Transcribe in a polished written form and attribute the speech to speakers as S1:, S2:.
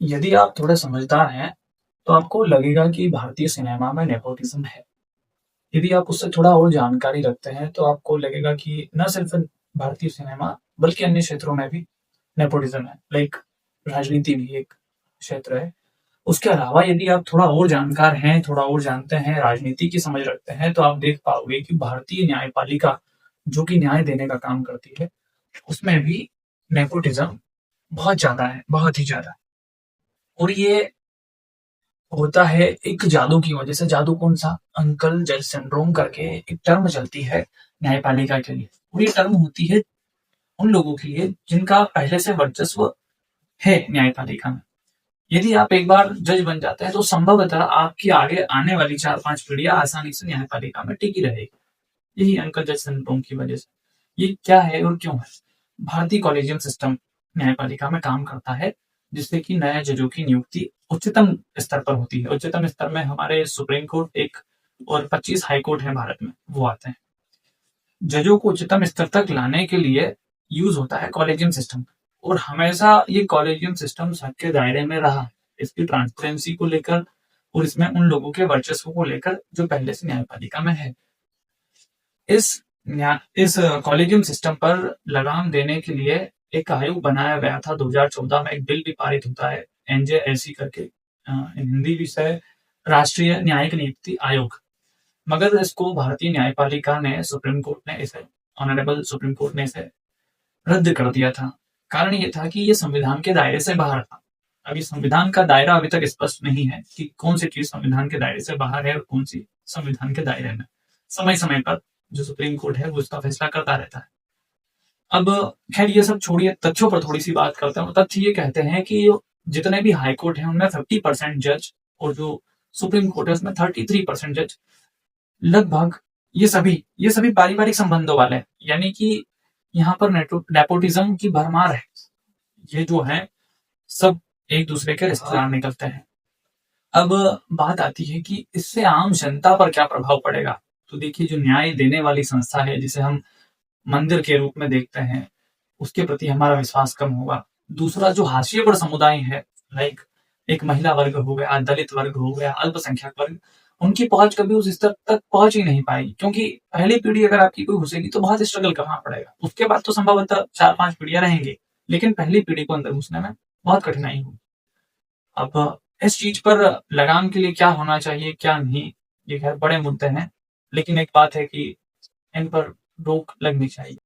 S1: यदि आप थोड़े समझदार हैं, तो आपको लगेगा कि भारतीय सिनेमा में नेपोटिज़्म है। यदि आप उससे थोड़ा और जानकारी रखते हैं, तो आपको लगेगा कि न सिर्फ़ भारतीय सिनेमा, बल्कि अन्य क्षेत्रों में भी नेपोटिज़्म है। लाइक राजनीति भी एक क्षेत्र है। उसके अलावा यदि आप थोड़ा और जानकार हैं, थोड़ा और जानते हैं, राजनीति की समझ रखते हैं, तो आप देख पाओगे कि भारतीय न्यायपालिका, जो कि न्याय देने का काम करती है, उसमें भी नेपोटिज़्म बहुत ज़्यादा है, बहुत ही ज़्यादा। और ये होता है एक जादू की वजह से। जादू कौन-सा? अंकल जज सिंड्रोम करके एक टर्म चलती है न्यायपालिका के लिए। और ये टर्म होती है उन लोगों के लिए जिनका पहले से वर्चस्व है न्यायपालिका में। यदि आप एक बार जज बन जाते हैं तो संभवतः आपकी आगे आने वाली 4-5 पीढ़ियाँ आसानी से न्यायपालिका में टिकी रहेगी। यही अंकल जज सिंड्रोम की वजह से। ये क्या है और क्यों है? भारतीय कॉलेजियम सिस्टम न्यायपालिका में काम करता है, जिससे कि नए जजों की नियुक्ति उच्चतम स्तर पर होती है। उच्चतम स्तर में हमारे सुप्रीम कोर्ट एक और 25 हाई कोर्ट हैं भारत में, वो आते हैं। जजों को उच्चतम स्तर तक लाने के लिए यूज होता है कॉलेजियम सिस्टम, और हमेशा ये कॉलेजियम सिस्टम सबके दायरे में रहा, इसकी ट्रांसपेरेंसी को लेकर और इसमें उन लोगों के वर्चस्व को लेकर जो पहले से न्यायपालिका में है। इस इस कॉलेजियम सिस्टम पर लगाम देने के लिए एक आयोग बनाया गया था 2014 में। एक बिल भी पारित होता है एनजेएसी करके, हिंदी विषय राष्ट्रीय न्यायिक नियुक्ति आयोग। मगर इसको भारतीय न्यायपालिका ने, सुप्रीम कोर्ट ने इसे, ऑनरेबल सुप्रीम कोर्ट ने इसे रद्द कर दिया था। कारण ये था कि ये संविधान के दायरे से बाहर था। अभी संविधान का दायरा अभी तक स्पष्ट नहीं है कि कौन सी चीज संविधान के दायरे से बाहर है और कौन सी संविधान के दायरे में। समय समय पर जो सुप्रीम कोर्ट है वो इसका फैसला करता रहता है। अब खैर ये सब छोड़िए, तथ्यों पर थोड़ी सी बात करते हैं। तथ्य ये कहते हैं कि जितने भी हाई कोर्ट है उनमें 50% जज, और जो सुप्रीम कोर्ट है उसमें 33% जज, लगभग ये सभी पारिवारिक संबंधों वाले हैं। यानी कि यहाँ पर नेपोटिज्म की भरमार है। ये जो है सब एक दूसरे के रिश्तेदार निकलते हैं। अब बात आती है कि इससे आम जनता पर क्या प्रभाव पड़ेगा। तो देखिए, जो न्याय देने वाली संस्था है, जिसे हम मंदिर के रूप में देखते हैं, उसके प्रति हमारा विश्वास कम होगा। दूसरा, जो हाशिए पर समुदाय है, लाइक एक महिला वर्ग हो गया, दलित वर्ग हो गया, अल्पसंख्यक वर्ग, उनकी पहुंच कभी उस स्तर तक पहुंच ही नहीं पाएगी, क्योंकि पहली पीढ़ी अगर आपकी कोई घुसेगी तो बहुत स्ट्रगल करना पड़ेगा। उसके बाद तो संभवतः 4-5 पीढ़ियां रहेंगी, लेकिन पहली पीढ़ी को अंदर घुसने में बहुत कठिनाई होगी। अब इस चीज पर लगाम के लिए क्या होना चाहिए, क्या नहीं, ये खैर बड़े मुद्दे हैं, लेकिन एक बात है कि इन पर रोक लगनी चाहिए।